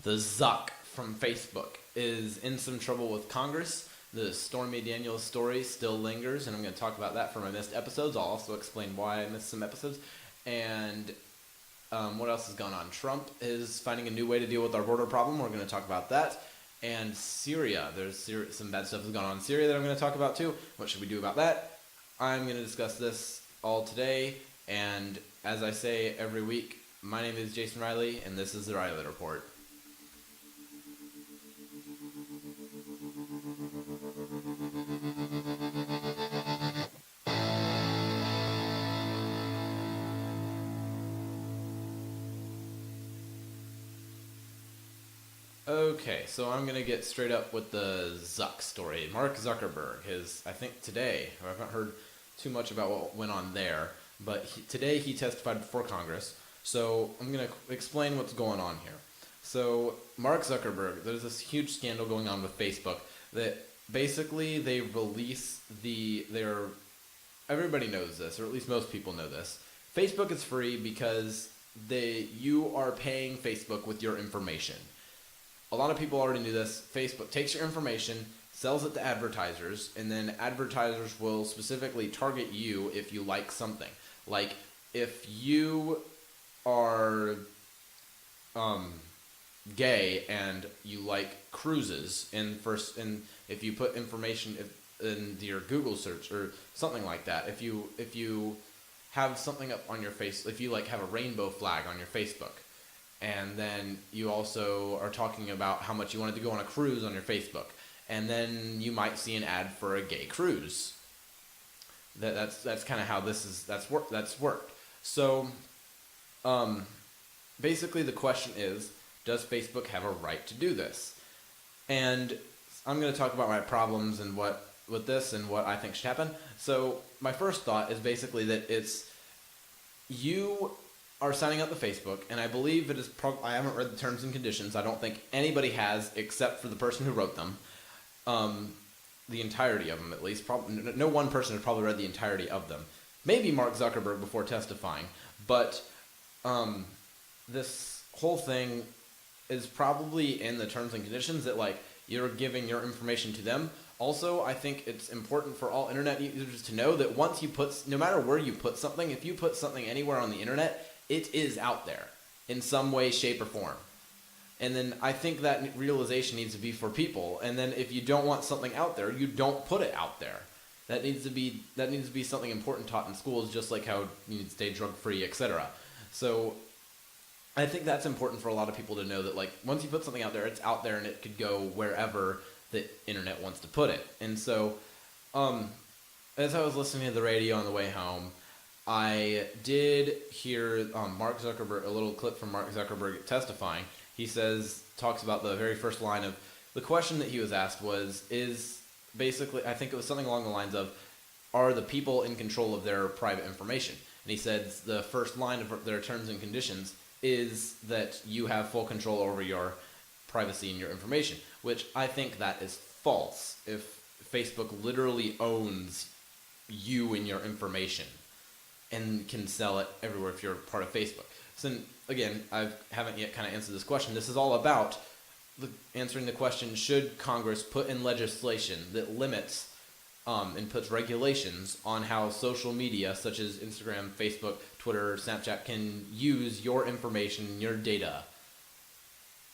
The Zuck from Facebook is in some trouble with Congress. The Stormy Daniels story still lingers, and I'm going to talk about that for my missed episodes. I'll also explain why I missed some episodes. And what else is going on? Trump is finding a new way to deal with our border problem. We're going to talk about that. And Syria. There's some bad stuff that's gone on in Syria that I'm going to talk about too. What should we do about that? I'm going to discuss this all today. And as I say every week, my name is Jason Riley, and this is the Riley Report. Okay, so I'm going to get straight up with the Zuck story. Mark Zuckerberg, I think today, I haven't heard too much about what went on there, but today he testified before Congress. So I'm going to explain what's going on here. So Mark Zuckerberg, there's this huge scandal going on with Facebook that basically they release everybody knows this, or at least most people know this. Facebook is free because you are paying Facebook with your information. A lot of people already knew this. Facebook takes your information, sells it to advertisers, and then advertisers will specifically target you if you like something. Like if you are gay and you like cruises, and if you put information in your Google search or something like that, if you have something up on your face, if you have a rainbow flag on your Facebook, and then you also are talking about how much you wanted to go on a cruise on your Facebook, and then you might see an ad for a gay cruise. That's kind of how that's worked. So, basically the question is, does Facebook have a right to do this? And I'm going to talk about my problems and with this and what I think should happen. So my first thought is basically that you are signing up to Facebook, and I believe it is I haven't read the terms and conditions. I don't think anybody has, except for the person who wrote them. The entirety of them, at least. No one person has probably read the entirety of them. Maybe Mark Zuckerberg before testifying, but this whole thing is probably in the terms and conditions that you're giving your information to them. Also, I think it's important for all internet users to know that no matter where you put something, if you put something anywhere on the internet, it is out there in some way, shape, or form. And then I think that realization needs to be for people. And then if you don't want something out there, you don't put it out there. That needs to be something important taught in schools, just like how you need to stay drug-free, etc. So I think that's important for a lot of people to know that once you put something out there, it's out there and it could go wherever the internet wants to put it. And so as I was listening to the radio on the way home, I did hear Mark Zuckerberg, a little clip from Mark Zuckerberg testifying. He talks about the very first line of the question that he was asked is basically, I think it was something along the lines of, are the people in control of their private information? And he said the first line of their terms and conditions is that you have full control over your privacy and your information, which I think that is false. If Facebook literally owns you and your information and can sell it everywhere if you're part of Facebook. So again, I haven't yet kind of answered this question. This is all about answering the question, should Congress put in legislation that limits and puts regulations on how social media such as Instagram, Facebook, Twitter, Snapchat can use your information, your data,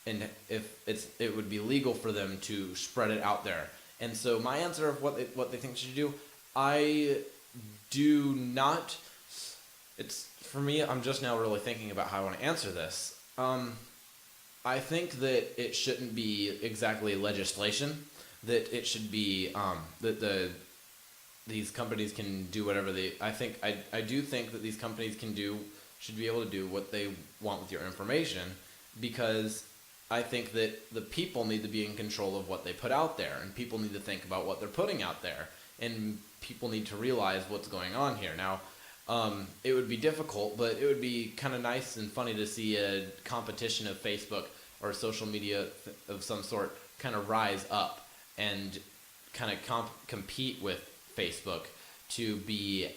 and if it would be legal for them to spread it out there. And so my answer of what they think they should do, I do not. For me, I'm just now really thinking about how I want to answer this. I think that it shouldn't be exactly legislation. That it should be that these companies can do whatever I do think that these companies should be able to do what they want with your information, because I think that the people need to be in control of what they put out there, and people need to think about what they're putting out there, and people need to realize what's going on here. Now, it would be difficult, but it would be kind of nice and funny to see a competition of Facebook or social media of some sort kind of rise up and kind of compete with Facebook to be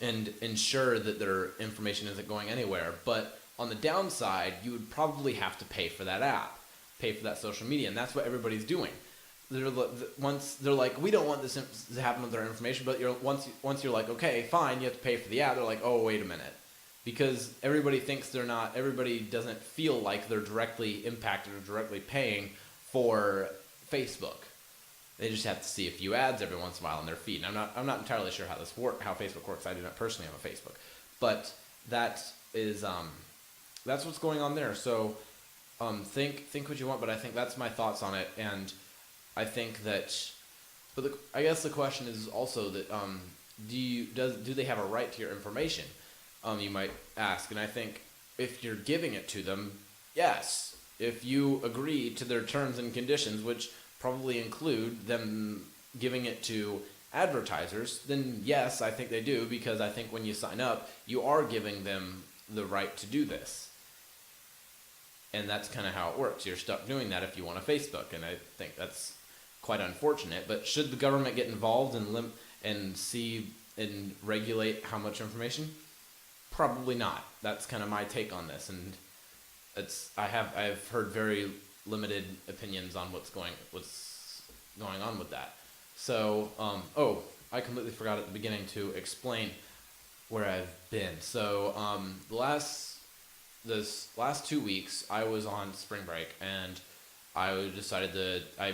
and ensure that their information isn't going anywhere. But on the downside, you would probably have to pay for that app, pay for that social media, and that's what everybody's doing. Once they're like, we don't want this to happen with our information, but once you're like, okay, fine, you have to pay for the app. They're like, oh, wait a minute, because everybody thinks they're not. Everybody doesn't feel like they're directly impacted or directly paying for Facebook. They just have to see a few ads every once in a while on their feed. And I'm not entirely sure how Facebook works. I do not personally have a Facebook, but that is that's what's going on there. So think what you want, but I think that's my thoughts on it. And I think that, I guess the question is also that do they have a right to your information? You might ask, and I think if you're giving it to them, yes. If you agree to their terms and conditions, which probably include them giving it to advertisers, then yes, I think they do, because I think when you sign up, you are giving them the right to do this. And that's kind of how it works. You're stuck doing that if you want a Facebook, and I think that's quite unfortunate. But should the government get involved and see and regulate how much information? Probably not. That's kind of my take on this, and I've heard very limited opinions on what's going on with that. So, I completely forgot at the beginning to explain where I've been. So, this last 2 weeks, I was on spring break, and I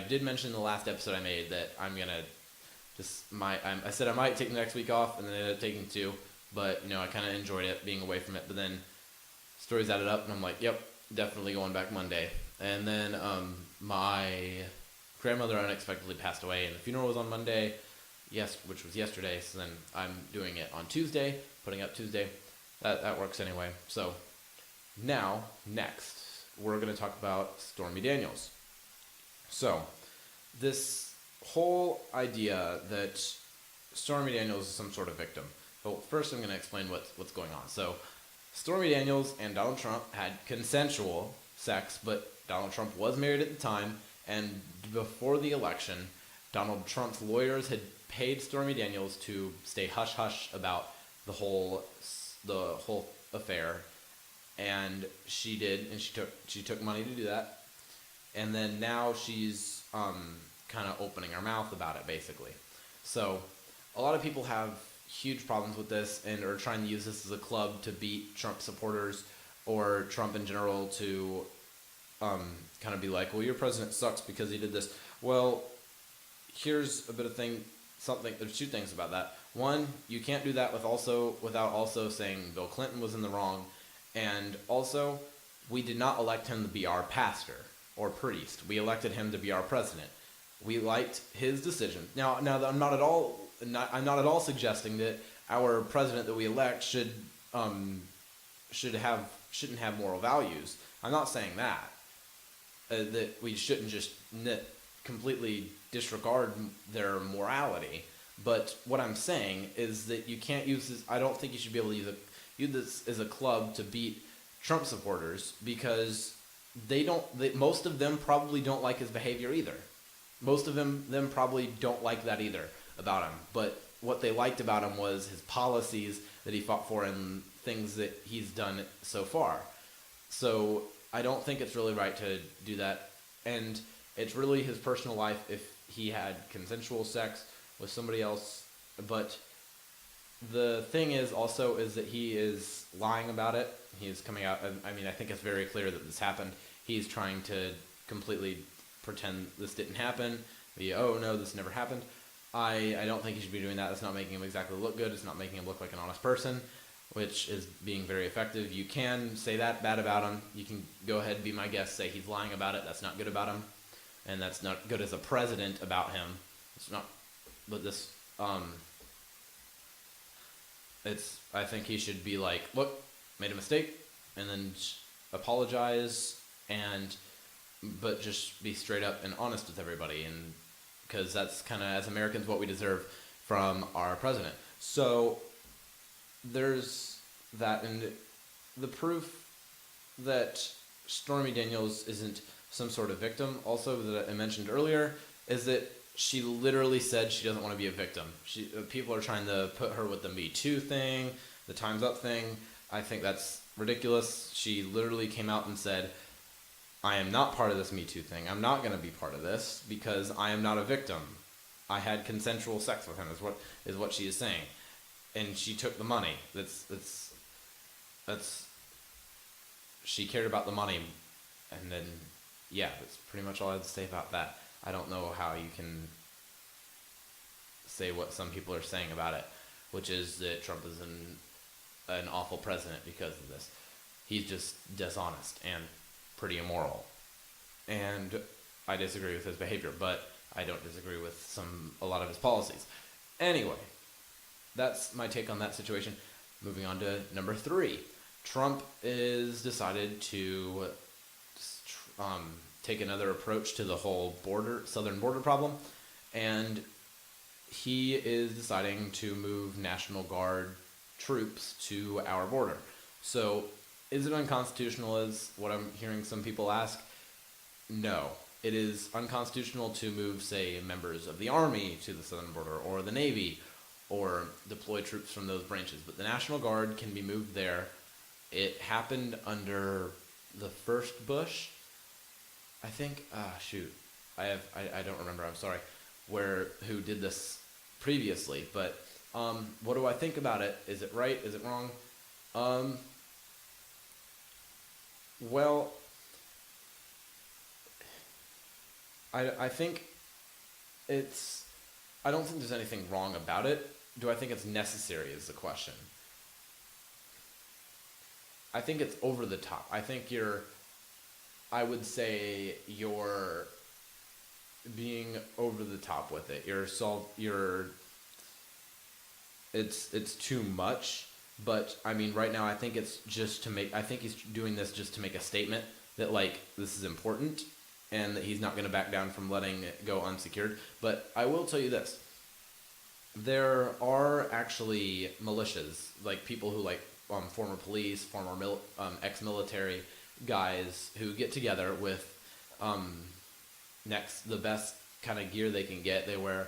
did mention in the last episode I made that I'm gonna I said I might take the next week off, and then I ended up taking 2, but I kind of enjoyed it being away from it. But then stories added up, and I'm like, yep, definitely going back Monday. And then my grandmother unexpectedly passed away, and the funeral was on Monday, which was yesterday. So then I'm doing it on Tuesday, putting up Tuesday. That works anyway. So now, next, we're going to talk about Stormy Daniels. So this whole idea that Stormy Daniels is some sort of victim. Well, first I'm going to explain what's going on. So Stormy Daniels and Donald Trump had consensual sex, but Donald Trump was married at the time, and before the election, Donald Trump's lawyers had paid Stormy Daniels to stay hush-hush about the whole affair, and she did, and she took money to do that, and then now she's kind of opening her mouth about it, basically. So a lot of people have huge problems with this and are trying to use this as a club to beat Trump supporters or Trump in general to kind of be like, well, your president sucks because he did this. Well, here's a bit of there's 2 things about that. One, you can't do that without also saying Bill Clinton was in the wrong, and also, we did not elect him to be our pastor or priest. We elected him to be our president. We liked his decision. Now I'm not at all suggesting that our president that we elect shouldn't have moral values. I'm not saying that. That we shouldn't just completely disregard their morality. But what I'm saying is that you can't use this. I don't think you should be able to use this as a club to beat Trump supporters, because most of them probably don't like his behavior either. Most of them probably don't like that either about him. But what they liked about him was his policies that he fought for and things that he's done so far. So I don't think it's really right to do that. And it's really his personal life if he had consensual sex with somebody else. But the thing is that he is lying about it. He is coming out. I mean, I think it's very clear that this happened. He's trying to completely pretend this didn't happen. Oh no, this never happened. I don't think he should be doing that. It's not making him exactly look good. It's not making him look like an honest person, which is being very effective. You can say that bad about him. You can go ahead and be my guest, say he's lying about it. That's not good about him, and that's not good as a president about him. It's not. But this, I think he should be like, look, made a mistake, and then apologize, but just be straight up and honest with everybody, and because that's kind of, as Americans, what we deserve from our president. So there's that, and the proof that Stormy Daniels isn't some sort of victim, also that I mentioned earlier, is that she literally said she doesn't want to be a victim. People are trying to put her with the Me Too thing, the Time's Up thing. I think that's ridiculous. She literally came out and said, I am not part of this Me Too thing. I'm not going to be part of this because I am not a victim. I had consensual sex with him is what she is saying. And she took the money. That's she cared about the money. And then, yeah, that's pretty much all I had to say about that. I don't know how you can say what some people are saying about it, which is that Trump is an awful president because of this. He's just dishonest and pretty immoral. And I disagree with his behavior, but I don't disagree with a lot of his policies. Anyway, that's my take on that situation. Moving on to number 3. Trump is decided to take another approach to the whole southern border problem, and he is deciding to move National Guard troops to our border. So, is it unconstitutional, is what I'm hearing some people ask? No. It is unconstitutional to move, say, members of the Army to the southern border, or the Navy, or deploy troops from those branches. But the National Guard can be moved there. It happened under the first Bush, I think. I don't remember. I'm sorry. Who did this previously? But what do I think about it? Is it right? Is it wrong? Well, I think I don't think there's anything wrong about it. Do I think it's necessary is the question. I think it's over the top. I think I would say you're being over the top with it. It's too much. But I mean, right now, I think it's just I think he's doing this just to make a statement that, like, this is important and that he's not going to back down from letting it go unsecured. But I will tell you this. There are actually militias, like people who, like, former police, former ex-military guys who get together with the best kind of gear they can get. They wear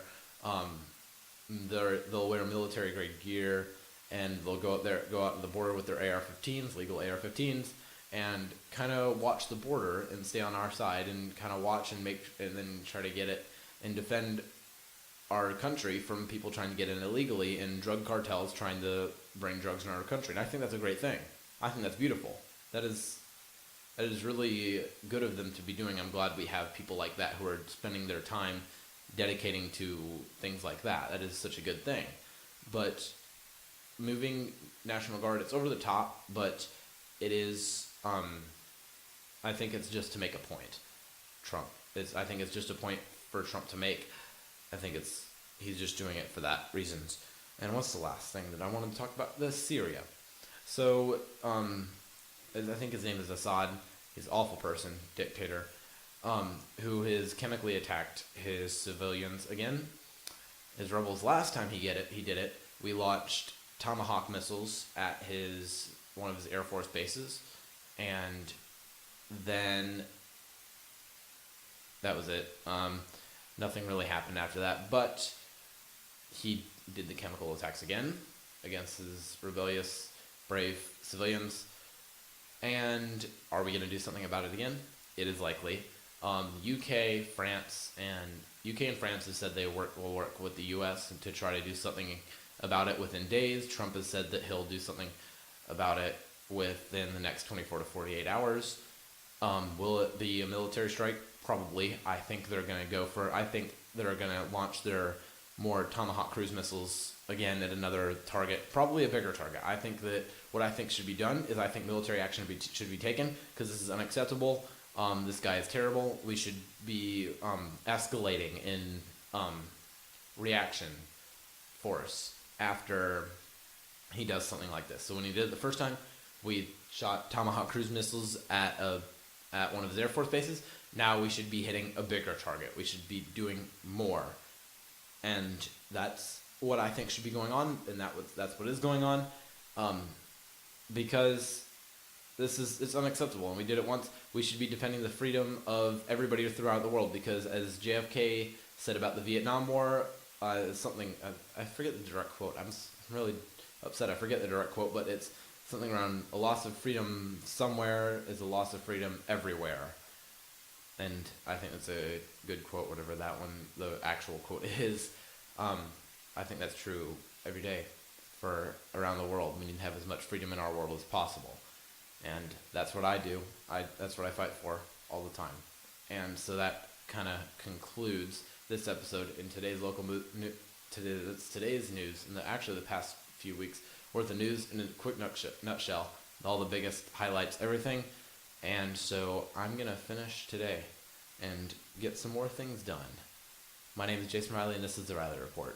they'll wear military grade gear, and they'll go out to the border with their AR-15s, legal AR-15s, and kind of watch the border and stay on our side and kind of watch and then try to get it and defend our country from people trying to get in illegally and drug cartels trying to bring drugs in our country. And I think that's a great thing. I think that's beautiful. That is really good of them to be doing. I'm glad we have people like that who are spending their time dedicating to things like that. That is such a good thing. But moving National Guard, it's over the top, but it is, I think it's just to make a point. I think it's just a point for Trump to make. I think he's just doing it for that reasons. And what's the last thing that I wanted to talk about? Syria. So, I think his name is Assad. He's an awful person, dictator, who has chemically attacked his civilians again. His rebels, last time he did it, we launched Tomahawk missiles at one of his Air Force bases, and then that was it. Nothing really happened after that, but he did the chemical attacks again against his rebellious, brave civilians. And are we going to do something about it again? It is likely. UK and France have said they will work with the US to try to do something about it within days. Trump has said that he'll do something about it within the next 24 to 48 hours. Will it be a military strike? Probably. I think they're going to launch their more Tomahawk cruise missiles again at another target, probably a bigger target. I think that what I think should be done is I think military action should be taken because this is unacceptable. This guy is terrible. We should be escalating in reaction force after he does something like this. So when he did it the first time, we shot Tomahawk cruise missiles at one of his Air Force bases. Now we should be hitting a bigger target. We should be doing more. And that's what I think should be going on, and that's what is going on. Because it's unacceptable, and we did it once. We should be defending the freedom of everybody throughout the world, because as JFK said about the Vietnam War, I forget the direct quote. I'm really upset. I forget the direct quote, but it's something around a loss of freedom somewhere is a loss of freedom everywhere. And I think that's a good quote, whatever that one, the actual quote is. I think that's true every day for around the world. We need to have as much freedom in our world as possible. And that's what I do. That's what I fight for all the time. And so that kind of concludes this episode in today's today's news, and actually the past few weeks worth of news in a quick nutshell, all the biggest highlights, everything. And so I'm going to finish today and get some more things done. My name is Jason Riley, and this is the Riley Report.